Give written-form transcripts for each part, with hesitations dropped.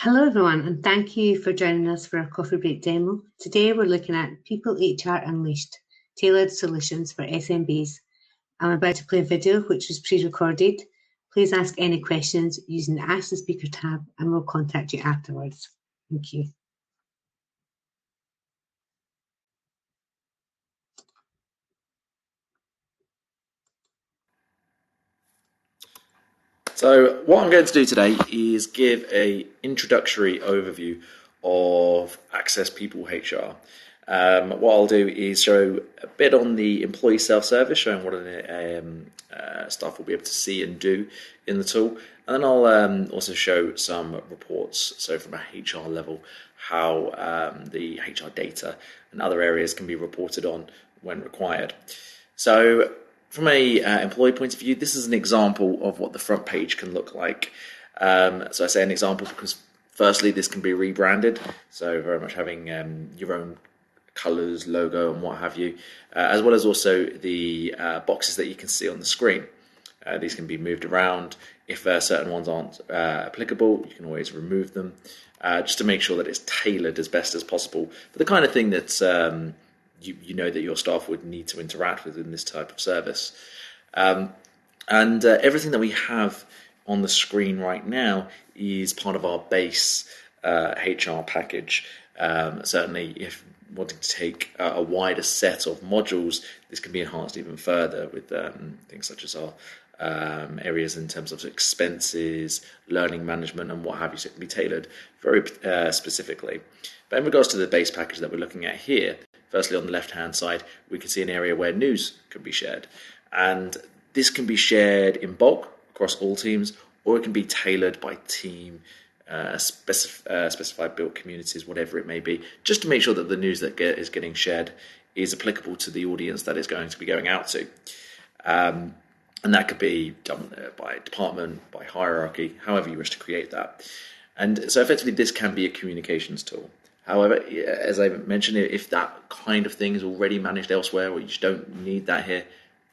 Hello everyone, and thank you for joining us for our coffee break demo. Today we're looking at People HR Unleashed, tailored solutions for SMBs. I'm about to play a video which was pre-recorded. Please ask any questions using the Ask the Speaker tab and we'll contact you afterwards. Thank you. So what I'm going to do today is give an introductory overview of Access PeopleHR. What I'll do is show a bit on the employee self-service, showing what staff will be able to see and do in the tool. And then I'll also show some reports, so from a HR level, how the HR data and other areas can be reported on when required. So from a employee point of view, this is an example of what the front page can look like. So I say an example because firstly, this can be rebranded. So very much having your own colours, logo and what have you, as well as also the boxes that you can see on the screen. These can be moved around. If certain ones aren't applicable, you can always remove them, just to make sure that it's tailored as best as possible for the kind of thing that's you know that your staff would need to interact with in this type of service. And everything that we have on the screen right now is part of our base HR package. Certainly, if wanting to take a wider set of modules, this can be enhanced even further with things such as our areas in terms of expenses, learning management, and what have you. So it can be tailored very specifically. But in regards to the base package that we're looking at here, firstly, on the left-hand side, we can see an area where news can be shared. And this can be shared in bulk across all teams, or it can be tailored by team, specified built communities, whatever it may be, just to make sure that the news that is getting shared is applicable to the audience that is going to be going out to. And that could be done by department, by hierarchy, however you wish to create that. And so effectively, this can be a communications tool. However, as I mentioned, if that kind of thing is already managed elsewhere or you just don't need that here,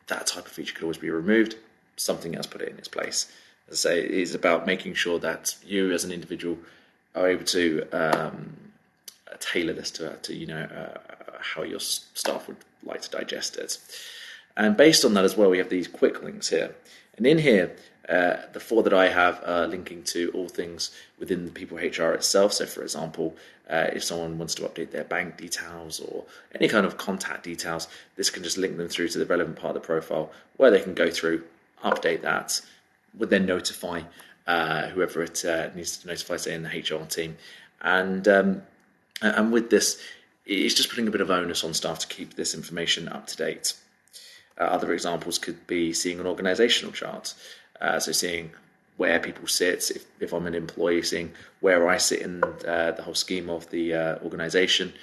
that type of feature could always be removed. Something else put it in its place. As I say, it is about making sure that you as an individual are able to tailor this to how your staff would like to digest it. And based on that as well, we have these quick links here. And in here, the four that I have are linking to all things within the People HR itself. So, for example, if someone wants to update their bank details or any kind of contact details, this can just link them through to the relevant part of the profile where they can go through, update that, would then notify whoever it needs to notify, say, in the HR team. And with this, it's just putting a bit of onus on staff to keep this information up to date. Other examples could be seeing an organisational chart. So seeing where people sit, if I'm an employee, seeing where I sit in the whole scheme of the organisation,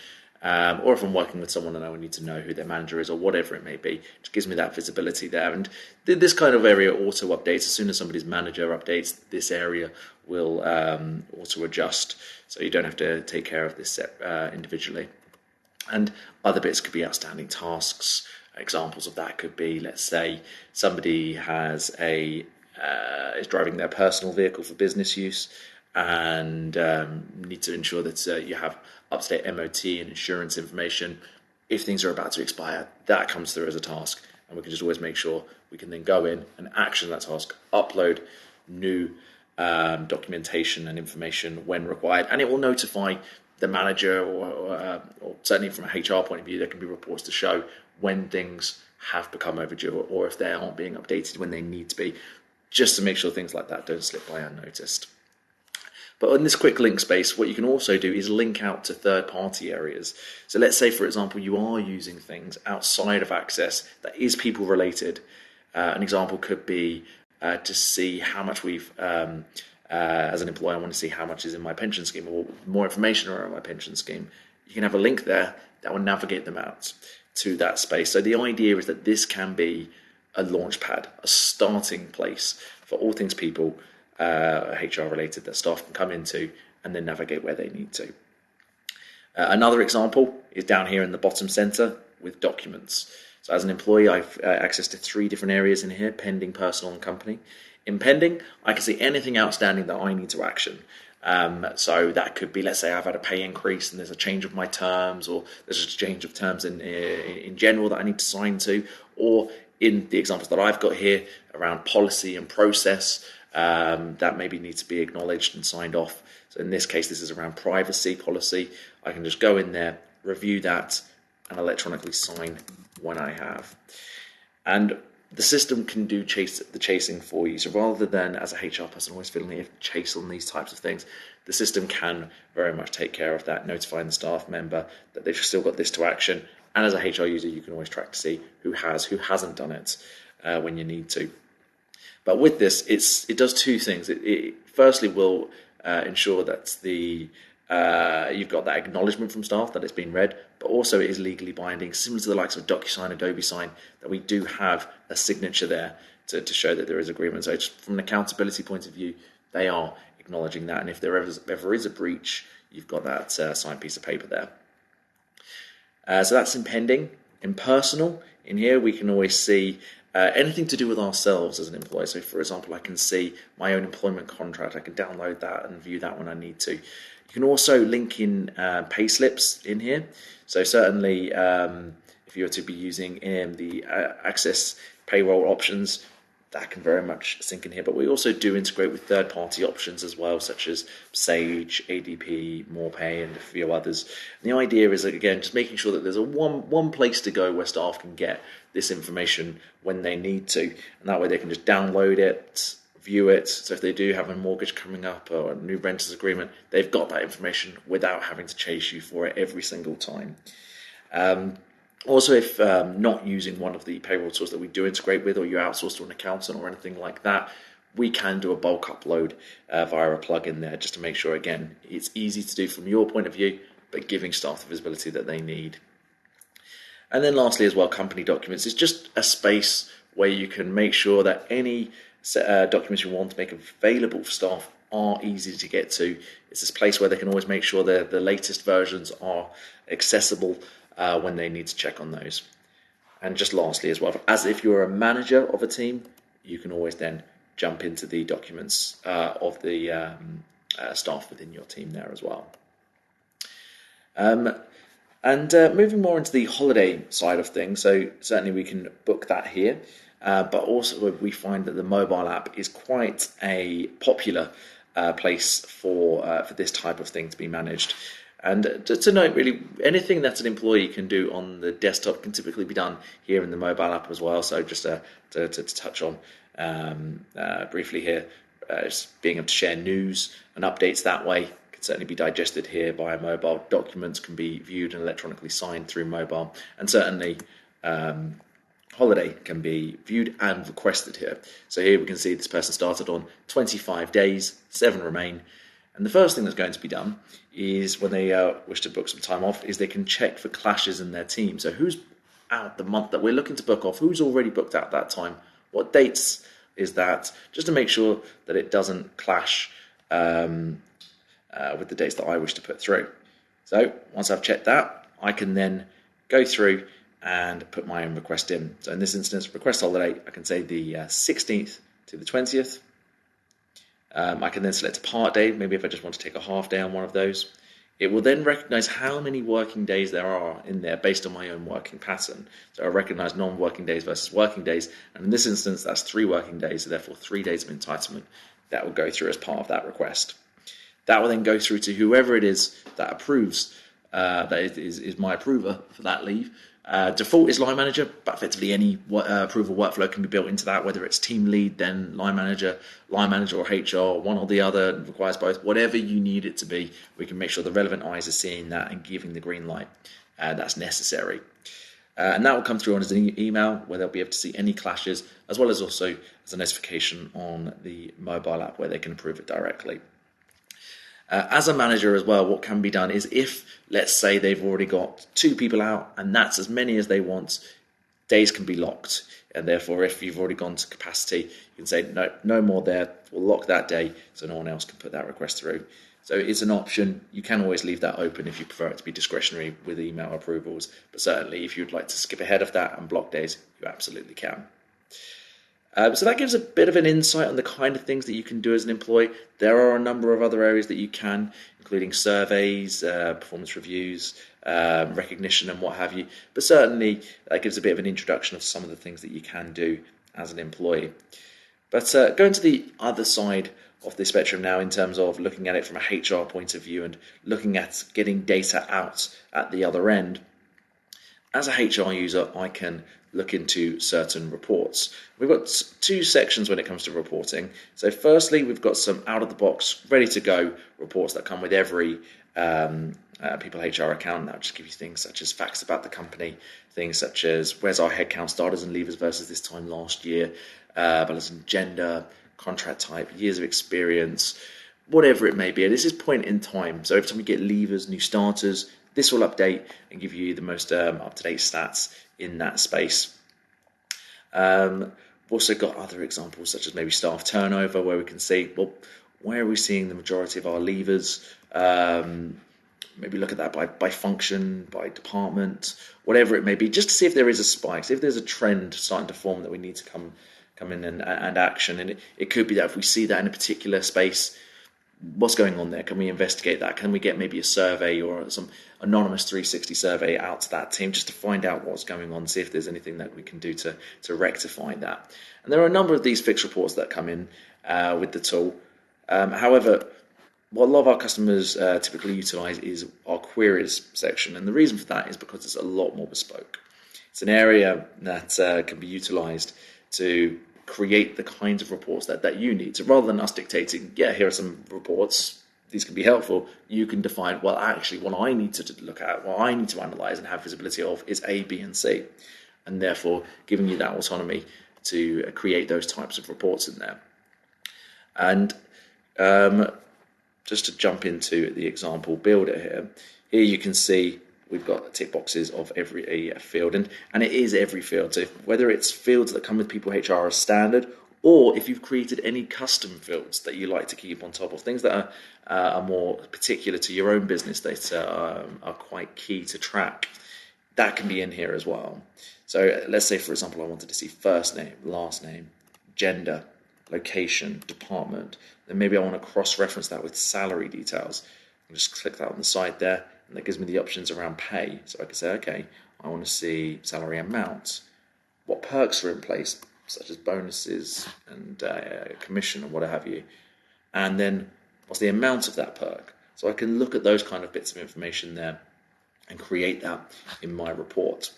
or if I'm working with someone and I would need to know who their manager is or whatever it may be, it gives me that visibility there. And this kind of area auto updates. As soon as somebody's manager updates, this area will auto adjust, so you don't have to take care of this individually. And other bits could be outstanding tasks. Examples of that could be, let's say, somebody has is driving their personal vehicle for business use and need to ensure that you have up-to-date MOT and insurance information. If things are about to expire, that comes through as a task, and we can just always make sure we can then go in and action that task, upload new documentation and information when required, and it will notify the manager or certainly from a HR point of view, there can be reports to show when things have become overdue or if they aren't being updated when they need to be, just to make sure things like that don't slip by unnoticed. But in this quick link space, what you can also do is link out to third-party areas. So let's say, for example, you are using things outside of Access that is people-related. An example could be to see how much we've, as an employer, I want to see how much is in my pension scheme or more information around my pension scheme. You can have a link there that will navigate them out to that space. So the idea is that this can be a launch pad, a starting place for all things people, HR related, that staff can come into and then navigate where they need to. Another example is down here in the bottom center with documents. So as an employee, I've access to 3 different areas in here: pending, personal, and company. In pending, I can see anything outstanding that I need to action. So that could be, let's say I've had a pay increase and there's a change of my terms, or there's a change of terms in general that I need to sign to, or in the examples that I've got here around policy and process, that maybe needs to be acknowledged and signed off. So in this case, this is around privacy policy. I can just go in there, review that, and electronically sign when I have. And the system can do the chasing for you. So rather than, as a HR person, always feeling you have to chase on these types of things, the system can very much take care of that, notifying the staff member that they've still got this to action. And as a HR user, you can always track to see who hasn't done it when you need to. But with this, it does two things. It firstly will ensure that you've got that acknowledgement from staff that it's been read, but also it is legally binding, similar to the likes of DocuSign, Adobe Sign, that we do have a signature there to show that there is agreement. So just from an accountability point of view, they are acknowledging that. And if there ever is a breach, you've got that signed piece of paper there. So that's in pending. In personal, in here we can always see anything to do with ourselves as an employer. So for example, I can see my own employment contract. I can download that and view that when I need to. You can also link in pay slips in here. So certainly if you were to be using the Access payroll options, that can very much sync in here. But we also do integrate with third-party options as well, such as Sage, ADP, MorePay, and a few others. And the idea is, again, just making sure that there's a one place to go where staff can get this information when they need to. And that way they can just download it, view it. So if they do have a mortgage coming up or a new renters agreement, they've got that information without having to chase you for it every single time. Also, if not using one of the payroll tools that we do integrate with, or you outsource to an accountant or anything like that, we can do a bulk upload via a plugin there, just to make sure, again, it's easy to do from your point of view, but giving staff the visibility that they need. And then lastly as well, company documents is just a space where you can make sure that any documents you want to make available for staff are easy to get to. It's this place where they can always make sure that the latest versions are accessible when they need to check on those. And just lastly as well, as if you're a manager of a team, you can always then jump into the documents of the staff within your team there as well. And moving more into the holiday side of things, so certainly we can book that here, but also we find that the mobile app is quite a popular place for this type of thing to be managed. And to note, really, anything that an employee can do on the desktop can typically be done here in the mobile app as well. So just to touch on briefly here, just being able to share news and updates that way can certainly be digested here via mobile. Documents can be viewed and electronically signed through mobile. And certainly holiday can be viewed and requested here. So here we can see this person started on 25 days, 7 remain. And the first thing that's going to be done is when they wish to book some time off is they can check for clashes in their team. So who's out the month that we're looking to book off, who's already booked out that time, what dates is that, just to make sure that it doesn't clash with the dates that I wish to put through. So once I've checked that, I can then go through and put my own request in. So in this instance, request holiday, I can say the 16th to the 20th. I can then select a part day, maybe if I just want to take a half day on one of those. It will then recognize how many working days there are in there based on my own working pattern. So I recognize non-working days versus working days. And in this instance, that's 3 working days, so therefore 3 days of entitlement that will go through as part of that request. That will then go through to whoever it is that approves, that is my approver for that leave. Default is line manager, but effectively any approval workflow can be built into that, whether it's team lead, then line manager or HR, one or the other, requires both. Whatever you need it to be, we can make sure the relevant eyes are seeing that and giving the green light that's necessary. And that will come through on as an email where they'll be able to see any clashes, as well as also as a notification on the mobile app where they can approve it directly. As a manager as well, what can be done is if, let's say, they've already got 2 people out and that's as many as they want, days can be locked. And therefore, if you've already gone to capacity, you can say, no more there, we'll lock that day so no one else can put that request through. So it's an option. You can always leave that open if you prefer it to be discretionary with email approvals. But certainly, if you'd like to skip ahead of that and block days, you absolutely can. So that gives a bit of an insight on the kind of things that you can do as an employee. There are a number of other areas that you can, including surveys, performance reviews, recognition and what have you. But certainly that gives a bit of an introduction of some of the things that you can do as an employee. But going to the other side of the spectrum now in terms of looking at it from a HR point of view and looking at getting data out at the other end. As a HR user, I can look into certain reports. We've got two sections when it comes to reporting. So firstly, we've got some out-of-the-box, ready-to-go reports that come with every PeopleHR account. That'll just give you things such as facts about the company, things such as where's our headcount, starters and leavers versus this time last year, balance in gender, contract type, years of experience, whatever it may be. And this is point in time. So every time you get leavers, new starters, this will update and give you the most up-to-date stats in that space. We've also got other examples such as maybe staff turnover, where we can see, well, where are we seeing the majority of our leavers? Maybe look at that by function, by department, whatever it may be, just to see if there is a spike, see if there's a trend starting to form that we need to come in and action. And it could be that if we see that in a particular space, what's going on there? Can we investigate that? Can we get maybe a survey or some anonymous 360 survey out to that team just to find out what's going on, see if there's anything that we can do to rectify that? And there are a number of these fixed reports that come in with the tool. However, what a lot of our customers typically utilize is our queries section. And the reason for that is because it's a lot more bespoke. It's an area that can be utilized to create the kinds of reports that you need. So rather than us dictating, here are some reports, these can be helpful, you can define, well, actually, what I need to look at, what I need to analyze and have visibility of is A, B, and C. And therefore, giving you that autonomy to create those types of reports in there. And just to jump into the example builder here you can see we've got tick boxes of every field, and it is every field. So whether it's fields that come with PeopleHR as standard, or if you've created any custom fields that you like to keep on top of, things that are more particular to your own business that are quite key to track, that can be in here as well. So let's say, for example, I wanted to see first name, last name, gender, location, department. Then maybe I want to cross-reference that with salary details. I'll just click that on the side there, and that gives me the options around pay. So I can say, okay, I want to see salary amount, what perks are in place, such as bonuses and commission and what have you, and then what's the amount of that perk. So I can look at those kind of bits of information there and create that in my report.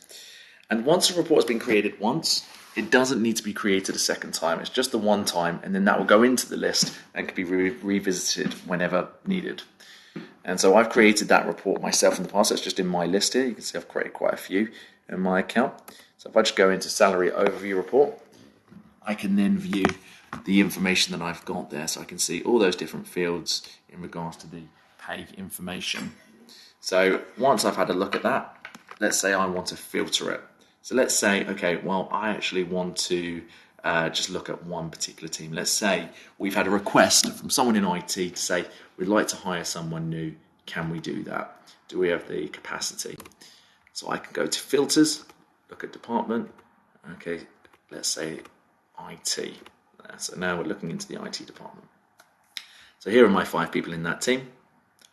And once a report has been created once, it doesn't need to be created a second time. It's just the one time, and then that will go into the list and can be revisited whenever needed. And so I've created that report myself in the past. It's just in my list here. You can see I've created quite a few in my account. So if I just go into salary overview report, I can then view the information that I've got there. So I can see all those different fields in regards to the pay information. So once I've had a look at that, let's say I want to filter it. So let's say, okay, well, I actually want to just look at one particular team. Let's say we've had a request from someone in IT to say, we'd like to hire someone new. Can we do that? Do we have the capacity? So I can go to filters, look at department. Okay, let's say IT. So now we're looking into the IT department. So here are my 5 people in that team.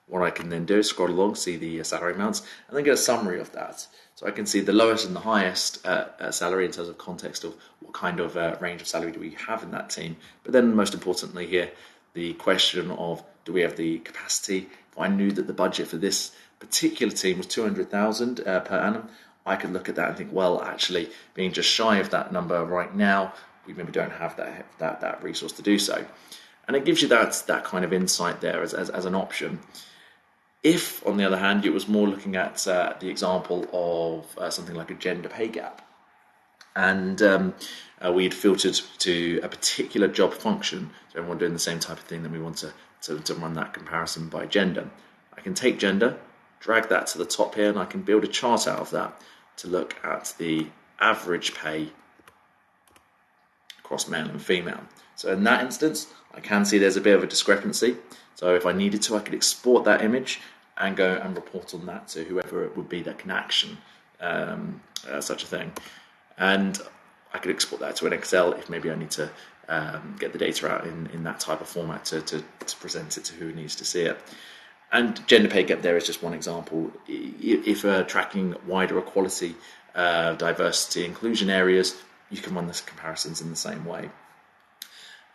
What I can then do is scroll along, see the salary amounts, and then get a summary of that. So I can see the lowest and the highest salary in terms of context of what kind of range of salary do we have in that team. But then most importantly here, the question of, do we have the capacity? If I knew that the budget for this particular team was 200,000 per annum, I could look at that and think, well, actually being just shy of that number right now, we maybe don't have that resource to do so. And it gives you that kind of insight there as an option. If, on the other hand, it was more looking at the example of something like a gender pay gap, and we had filtered to a particular job function, so everyone doing the same type of thing, then we want to run that comparison by gender. I can take gender, drag that to the top here, and I can build a chart out of that to look at the average pay across male and female. So in that instance, I can see there's a bit of a discrepancy. So if I needed to, I could export that image and go and report on that to whoever it would be that can action such a thing. And I could export that to an Excel if maybe I need to get the data out in that type of format to present it to who needs to see it. And gender pay gap there is just one example. If tracking wider equality, diversity, inclusion areas, you can run these comparisons in the same way.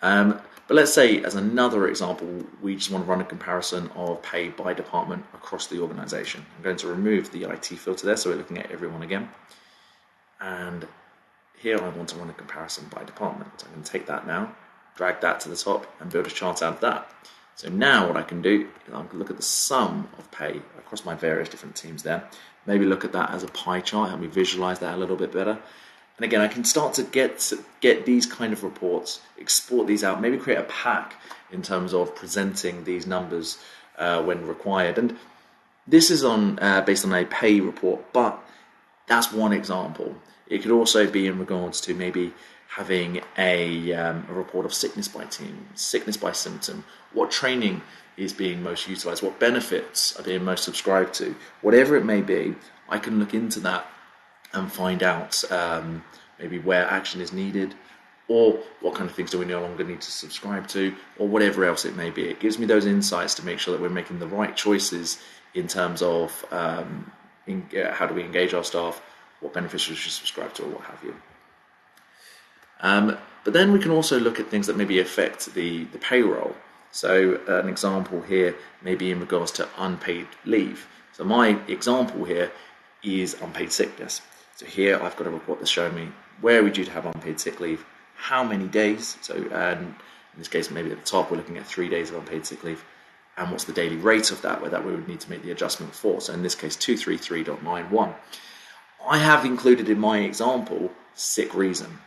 But let's say, as another example, we just want to run a comparison of pay by department across the organisation. I'm going to remove the IT filter there, so we're looking at everyone again. And here I want to run a comparison by department. So I can take that now, drag that to the top, and build a chart out of that. So now what I can do is I can look at the sum of pay across my various different teams there. Maybe look at that as a pie chart, help me visualize that a little bit better. And again, I can start to get these kind of reports, export these out, maybe create a pack in terms of presenting these numbers when required. And this is based on a pay report, but that's one example. It could also be in regards to maybe having a report of sickness by team, sickness by symptom, what training is being most utilized, what benefits are being most subscribed to, whatever it may be. I can look into that and find out maybe where action is needed, or what kind of things do we no longer need to subscribe to, or whatever else it may be. It gives me those insights to make sure that we're making the right choices in terms of how do we engage our staff, what benefits we should subscribe to, or what have you. But then we can also look at things that maybe affect the payroll. So an example here may be in regards to unpaid leave. So my example here is unpaid sickness. So here I've got a report that's showing me where we due to have unpaid sick leave, how many days. So in this case, maybe at the top we're looking at 3 days of unpaid sick leave, and what's the daily rate of that, where that we would need to make the adjustment for. So in this case, 233.91. I have included in my example sick reason.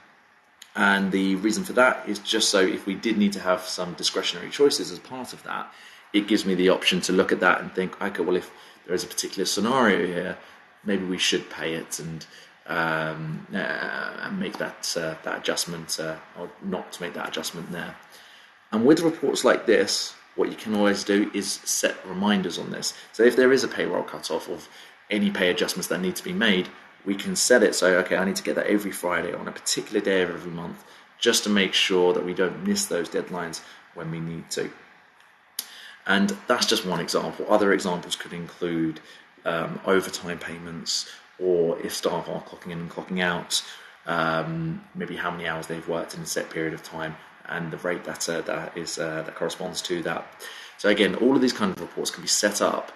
And the reason for that is just so if we did need to have some discretionary choices as part of that, it gives me the option to look at that and think, okay, well, if there is a particular scenario here, maybe we should pay it and make that adjustment, or not to make that adjustment there. And with reports like this, what you can always do is set reminders on this. So if there is a payroll cutoff of any pay adjustments that need to be made, we can set it so, okay, I need to get that every Friday on a particular day of every month, just to make sure that we don't miss those deadlines when we need to. And that's just one example. Other examples could include overtime payments, or if staff are clocking in and clocking out, maybe how many hours they've worked in a set period of time, and the rate that corresponds to that. So again, all of these kind of reports can be set up,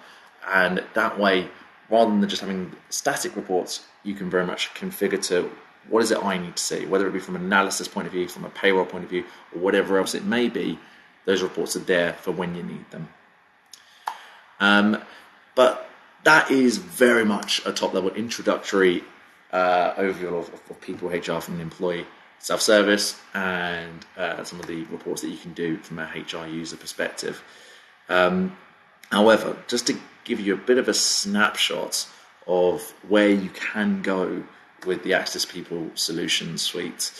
and that way, rather than just having static reports, you can very much configure to what is it I need to see, whether it be from an analysis point of view, from a payroll point of view, or whatever else it may be. Those reports are there for when you need them. But that is very much a top-level introductory overview of PeopleHR from an employee self-service and some of the reports that you can do from a HR user perspective. However, just to give you a bit of a snapshot of where you can go with the Access People Solutions Suite,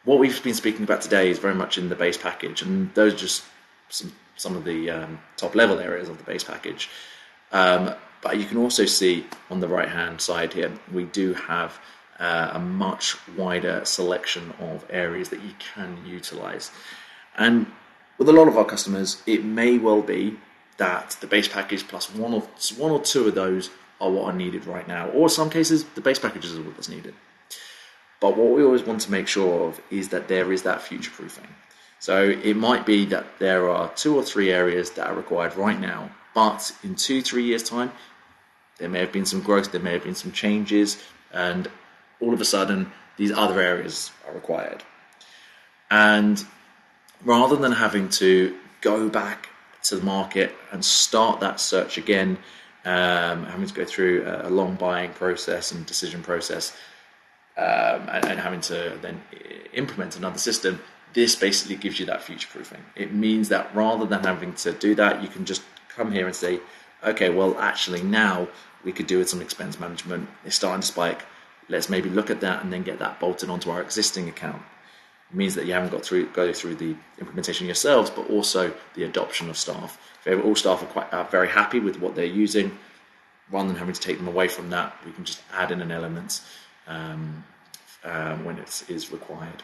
what we've been speaking about today is very much in the base package, and those are just some of the top-level areas of the base package. But you can also see on the right-hand side here, we do have a much wider selection of areas that you can utilize. And with a lot of our customers, it may well be that the base package plus one or two of those are what are needed right now, or in some cases, the base package is what is needed. But what we always want to make sure of is that there is that future-proofing. So it might be that there are 2 or 3 areas that are required right now, but in 2-3 years' time, there may have been some growth, there may have been some changes, and all of a sudden, these other areas are required. And rather than having to go back to the market and start that search again, having to go through a long buying process and decision process, and having to then implement another system, this basically gives you that future-proofing. It means that rather than having to do that, you can just come here and say, okay, well, actually now we could do with some expense management. It's starting to spike. Let's maybe look at that and then get that bolted onto our existing account. It means that you haven't go through the implementation yourselves, but also the adoption of staff. If all staff are very happy with what they're using, rather than having to take them away from that, we can just add in an element when it is required.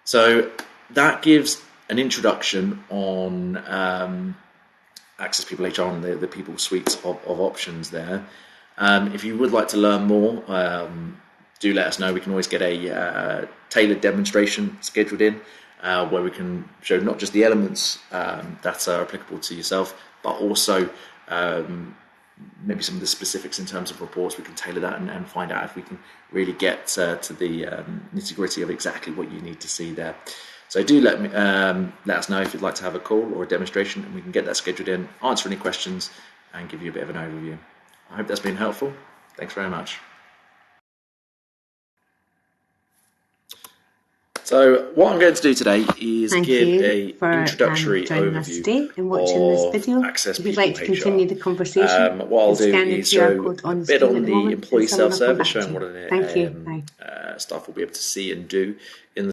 So that gives an introduction on Access PeopleHR and the people suite of options there. If you would like to learn more, do let us know. We can always get a tailored demonstration scheduled in where we can show not just the elements that are applicable to yourself, but also maybe some of the specifics in terms of reports. We can tailor that and find out if we can really get to the nitty-gritty of exactly what you need to see there. So do let us know if you'd like to have a call or a demonstration, and we can get that scheduled in, answer any questions, and give you a bit of an overview. I hope that's been helpful. Thanks very much. So what I'm going to do today is give an introductory overview and watching this video. Access If you'd like to continue the conversation, what I'll do is show on a bit on the employee self-service, showing what staff will be able to see and do in the